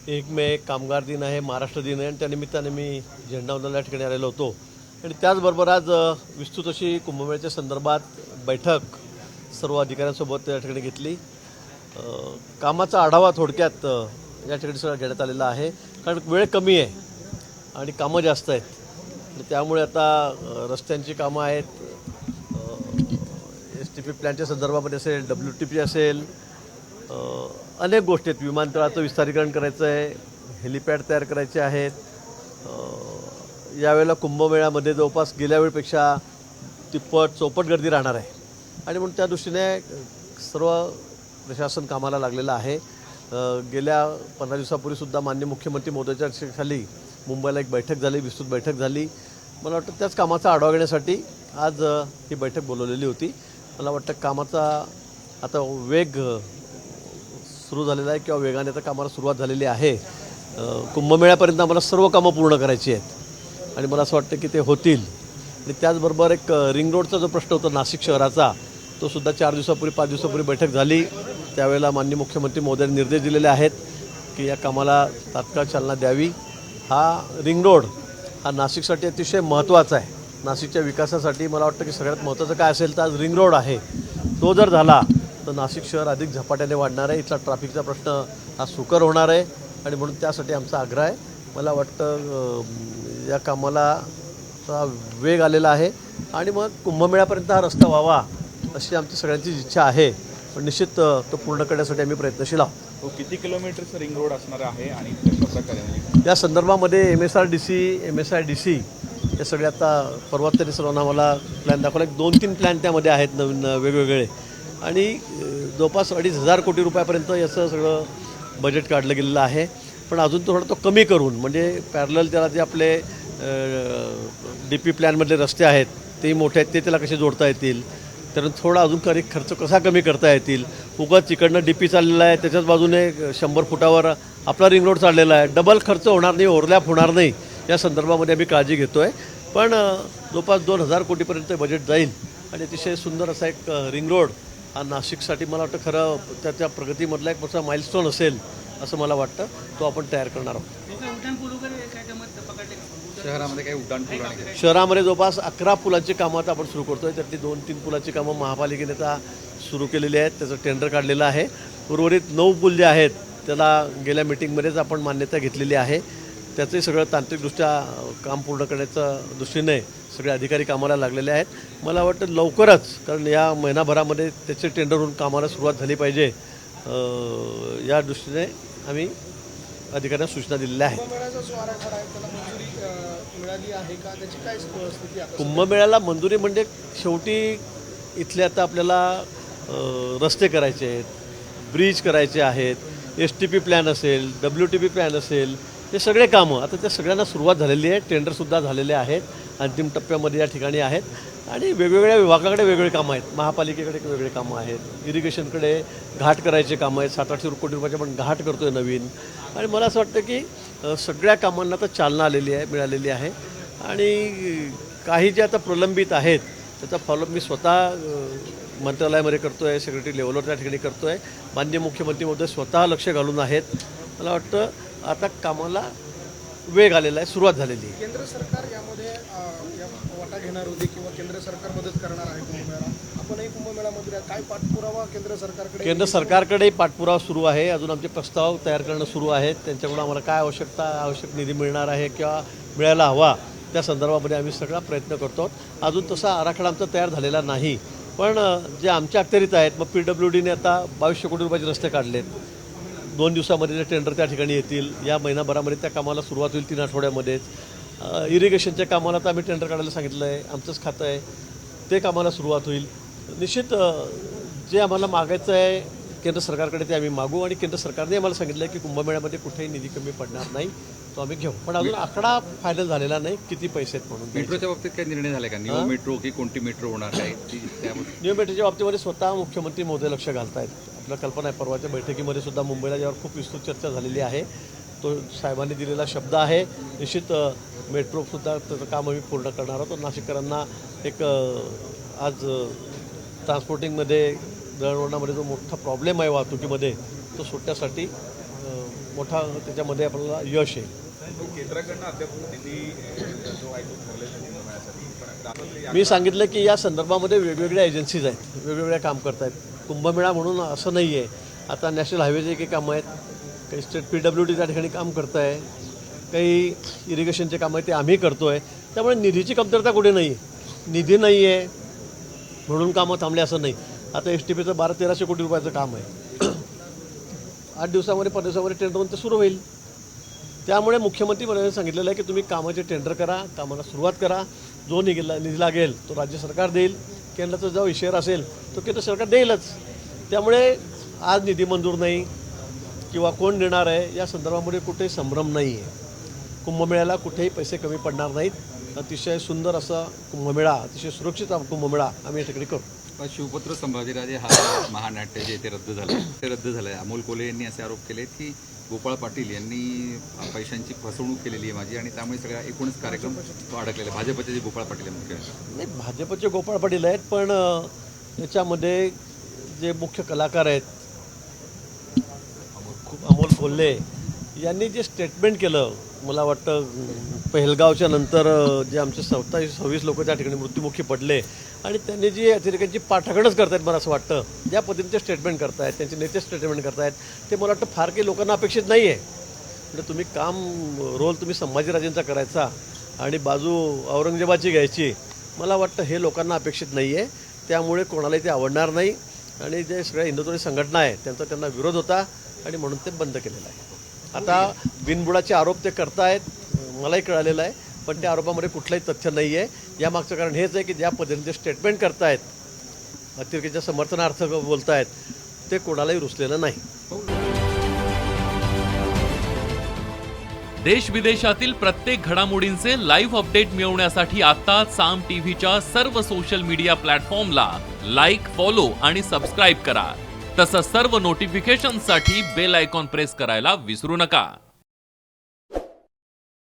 1 मे कामगार दिन आहे, महाराष्ट्र दिन आहे आणि त्यानिमित्ताने मी झेंडावंदनला या ठिकाणी आलेलो होतो आणि त्याचबरोबर आज विस्तृत अशी कुंभमेळ्याच्या संदर्भात बैठक सर्व अधिकाऱ्यांसोबत या ठिकाणी घेतली। कामाचा आढावा थोडक्यात या ठिकाणी सगळं घेण्यात आलेला आहे, कारण वेळ कमी आहे आणि कामं जास्त आहेत आणि त्यामुळे आता रस्त्यांची कामं आहेत, STP प्लॅनच्या संदर्भामध्ये असेल, WTP असेल, अनेक गोष्टी आहेत। विमानतळाचं विस्तारीकरण करायचं आहे, हेलिपॅड तयार करायचे आहेत। यावेळेला कुंभमेळ्यामध्ये जवळपास गेल्या वेळेपेक्षा तिप्पट चौपट गर्दी राहणार आहे आणि म्हणून त्या दृष्टीने सर्व प्रशासन कामाला लागलेलं आहे। गेल्या 15 दिवसापूर्वीसुद्धा माननीय मुख्यमंत्री महोदयाच्या अध्यक्षतेखाली मुंबईला एक बैठक झाली, विस्तृत बैठक झाली। मला वाटतं त्याच कामाचा आढावा घेण्यासाठी आज ही बैठक बोलवलेली होती। मला वाटतं कामाचा आता वेग सुरू झालेला आहे किंवा वेगाने आता कामाला सुरुवात झालेली आहे। कुंभमेळ्यापर्यंत आम्हाला सर्व कामं पूर्ण करायची आहेत आणि मला असं वाटतं की ते होतील। आणि त्याचबरोबर एक रिंग रोडचा जो प्रश्न होता नाशिक शहराचा, तो सुद्धा 4 दिवसापूर्वी 5 दिवसापूर्वी बैठक झाली। त्यावेळेला माननीय मुख्यमंत्री महोदयांनी निर्देश दिलेले आहेत की या कामाला तात्काळ चालना द्यावी। हा रिंग रोड हा नाशिकसाठी अतिशय महत्त्वाचा आहे। नाशिकच्या विकासासाठी मला वाटतं की सगळ्यात महत्त्वाचं काय असेल तर आज रिंग रोड आहे। तो जर झाला तर नाशिक शहर अधिक झपाट्याने वाढणार आहे, इथला ट्रॅफिकचा प्रश्न हा सुकर होणार आहे आणि म्हणून त्यासाठी आमचा आग्रह आहे। मला वाटतं या कामाला वेग आलेला आहे आणि मग कुंभमेळ्यापर्यंत हा रस्ता व्हावा अशी आमची सगळ्यांची इच्छा आहे, पण निश्चित तो पूर्ण करण्यासाठी आम्ही प्रयत्नशील आहोत। तो किती किलोमीटरचं रिंग रोड असणार आहे आणि कशा प्रकारे या संदर्भामध्ये MSRDC MSIDC हे सगळे आता परवा तरी सर्वांना मला प्लॅन दाखवला, एक 2-3 प्लॅन त्यामध्ये आहेत नवीन वेगवेगळे आणि जवळपास 2,500 कोटी रुपयापर्यंत याचं सगळं बजेट काढलं गेलेलं आहे। पण अजून थोडं तो कमी करून म्हणजे पॅरलल त्याला जे आपले DP प्लॅनमधले रस्ते आहेत तेही मोठे आहेत, ते त्याला कसे जोडता येतील, तर थोडा अजून खर्च कसा कमी करता येतील। उगाच इकडनं DP चाललेला आहे, त्याच्याच बाजूने 100 फुटावर आपला रिंग रोड चाललेला आहे, डबल खर्च होणार नाही, ओव्हरलॅप होणार नाही, या संदर्भामध्ये आम्ही काळजी घेतो आहे। पण जवळपास 2,000 कोटीपर्यंत बजेट जाईल आणि अतिशय सुंदर असा एक रिंग रोड हा नाशिकसाठी मला वाटतं खरं त्याच्या प्रगतीमधला एक मोठा माइलस्टोन असेल असं मला वाटतं। तो आपण तयार करणार आहोत। शहरामध्ये काही उड्डाणपूल आणि शहरामध्ये जवळपास 11 पुलांची कामं आता आपण सुरू करतो आहे, त्यातली 2-3 पुलांची कामं महापालिकेने आता सुरू केलेली आहेत, त्याचं टेंडर काढलेलं आहे। उर्वरित 9 पूल जे आहेत त्याला गेल्या मिटिंगमध्येच आपण मान्यता घेतलेली आहे, त्याचंही सगळं तांत्रिकदृष्ट्या काम पूर्ण करण्याच्या दृष्टीने सगळे अधिकारी कामाला लागलेले आहेत। मला वाटतं लवकरच, कारण या महिनाभरामध्ये त्याचे टेंडर होऊन कामाला सुरुवात झाली पाहिजे, या दृष्टीने आम्ही अधिकाऱ्यांना सूचना दिलेल्या आहेत। कुंभमेळ्याला मंजुरी म्हणजे शेवटी इथले आता आपल्याला रस्ते करायचे आहेत, ब्रिज करायचे आहेत, STP प्लॅन असेल, WTP प्लॅन असेल, हे सगळे कामं आता त्या सगळ्यांना सुरुवात झालेली आहे। टेंडरसुद्धा झालेले आहेत, अंतिम टप्प्यामध्ये या ठिकाणी आहेत आणि वेगवेगळ्या विभागाकडे वेगवेगळे कामं आहेत। महापालिकेकडे वेगळे कामं आहेत, इरिगेशनकडे घाट करायचे कामं आहेत, 700-800 कोटी रुपयाचे आपण घाट करतो आहे नवीन। आणि मला असं वाटतं की सगळ्या कामांना आता चालना मिळालेली आहे आणि काही जे आता प्रलंबित आहेत त्याचा फॉलोअप मी स्वतः मंत्रालयामध्ये करतो आहे, सेक्रेटरी लेवलवर त्या ठिकाणी करतो आहे। माननीय मुख्यमंत्री महोदय स्वतः लक्ष घालून आहेत। मला वाटतं आता कामाला वेग आलेला आहे, सुरुवात झालेली आहे। केंद्र सरकार यामध्ये वाटा घेणार होते किंवा केंद्र सरकार मदत करणार आहे कुंभमेळा, आपणही कुंभमेळ्यामध्ये काय पाठपुरावा केंद्र सरकारकडे पाठपुरावा सुरू आहे। अजून आमचे प्रस्ताव तयार करणं सुरू आहेत, त्यांच्याकडून आम्हाला काय आवश्यक निधी मिळणार आहे किंवा मिळायला हवा त्या संदर्भामध्ये आम्ही सगळा प्रयत्न करतो। अजून तसा आराखडा आमचा तयार झालेला नाही, पण जे आमच्या अखत्यारीत आहेत, मग PWDने आता 2200 कोटी रुपयाचे रस्ते काढलेत, 2 दिवसामध्ये ते टेंडर त्या ठिकाणी येतील, या महिनाभरामध्ये त्या कामाला सुरुवात होईल, 3 आठवड्यामध्येच। इरिगेशनच्या कामाला तर आम्ही टेंडर काढायला सांगितलं आहे, आमचंच खातं आहे, ते कामाला सुरुवात होईल। निश्चित जे आम्हाला मागायचं आहे केंद्र सरकारकडे ते आम्ही मागू आणि केंद्र सरकारने आम्हाला सांगितलं आहे की कुंभमेळ्यामध्ये कुठेही निधी कमी पडणार नाही, तो आम्ही घेऊ। पण अजून आकडा फायनल झालेला नाही किती पैसे आहेत म्हणून। मेट्रोच्या बाबतीत काय निर्णय झाला का? न्यू मेट्रो की कोणती मेट्रो होणार काय? न्यू मेट्रोच्या बाबतीमध्ये स्वतः मुख्यमंत्री महोदय लक्ष घालत आहेत। आपल्याला कल्पना आहे, परवाच्या बैठकीमध्ये सुद्धा मुंबईला ज्यावर खूप विस्तृत चर्चा झालेली आहे, तो साहेबांनी दिलेला शब्द आहे। निश्चित मेट्रोसुद्धा त्याचं काम आम्ही पूर्ण करणार आहोत। नाशिककरांना एक आज ट्रान्सपोर्टिंगमध्ये दळणवळणामध्ये जो मोठा प्रॉब्लेम आहे वाहतुकीमध्ये, तो सुटण्यासाठी मोठा त्याच्यामध्ये आपल्याला यश येईल. केंद्राकडनं अद्याप निधी जो आहे तो ठरलेला नाही कुंभमेळ्यासाठी. पण आता मी सांगितलं की या संदर्भामध्ये वेगवेगळ्या एजन्सीज आहेत, वेगवेगळ्या काम करत आहेत. कुंभमेळा म्हणून असं नाही आहे. आता नॅशनल हायवेचे काही कामं आहेत, काही स्टेट PWD त्या ठिकाणी काम करत आहे, काही इरिगेशनचे कामं आहेत ते आम्ही करतो आहे. त्यामुळे निधीची कमतरता कुठे नाही आहे. निधी नाही आहे म्हणून कामं थांबले असं नाही. आता STPचं 1200-1300 कोटी रुपयाचं काम आहे. 8 दिवसामध्ये 5 दिवसामध्ये टेंडर होऊन ते सुरू होईल. त्यामुळे मुख्यमंत्री मंडळाने सांगितलेलं आहे की तुम्ही कामाचे टेंडर करा, कामाला सुरुवात करा. जो निधी लागेल तो राज्य सरकार देईल, केंद्राचा जो शेअर असेल तो केंद्र सरकार देईलच. त्यामुळे आज निधी मंजूर नाही किंवा कोण देणार आहे या संदर्भामध्ये कुठेही संभ्रम नाही आहे. कुंभमेळ्याला कुठेही पैसे कमी पडणार नाहीत. अतिशय सुंदर असा कुंभमेळा, अतिशय सुरक्षित कुंभमेळा आम्ही या ठिकाणी करू. शिवपुत्र संभाजीराजे हा महानाट्य जे ते रद्द झालं आहे. अमोल कोल्हे यांनी असे आरोप केले की गोपाळ पाटील यांनी पैशांची फसवणूक केलेली आहे माझी, आणि त्यामुळे सगळा एकूणच कार्यक्रम तो अडकलेला आहे. भाजपचे जे गोपाळ पाटील आहे मुख्य नाही, भाजपचे गोपाळ पाटील आहेत, पण याच्यामध्ये जे मुख्य कलाकार आहेत अमोल कोल्हे यांनी जे स्टेटमेंट केलं, मला वाटतं पहलगावच्या नंतर जे आमचे 27-26 लोक त्या ठिकाणी मृत्युमुखी पडले आणि त्यांनी जी अतिरेकांची पाठराखणच करतायत, मला असं वाटतं ज्या पद्धतीचे स्टेटमेंट करतायत, त्यांचे नेते स्टेटमेंट करतायत, ते मला वाटतं फार काही लोकांना अपेक्षित नाही आहे. म्हणजे तुम्ही रोल तुम्ही संभाजीराजेंचा करायचा आणि बाजू औरंगजेबाची घ्यायची, मला वाटतं हे लोकांना अपेक्षित नाही आहे. त्यामुळे कोणालाही ते आवडणार नाही आणि जे सगळ्या हिंदुत्ववादी संघटना आहे त्यांना विरोध होता आणि म्हणून ते बंद केलेलं आहे. आता बिनबुडाचे आरोप ते करतायत, मलाही कळालेलं आहे, पण त्या आरोपामध्ये कुठलंही तथ्य नाही आहे. यामागचं कारण हेच आहे की ज्या पद्धतीने स्टेटमेंट करतायत, अतिरेकीच्या समर्थनार्थ बोलतायत, ते कोणालाही रुचलेलं नाही. देश विदेशातील प्रत्येक घडामोडींचे लाईव्ह अपडेट मिळवण्यासाठी आता साम टीव्हीच्या सर्व सोशल मीडिया प्लॅटफॉर्मला लाईक, फॉलो आणि सबस्क्राईब करा. तसंच सर्व नोटिफिकेशनसाठी बेल आयकॉन प्रेस करायला विसरू नका.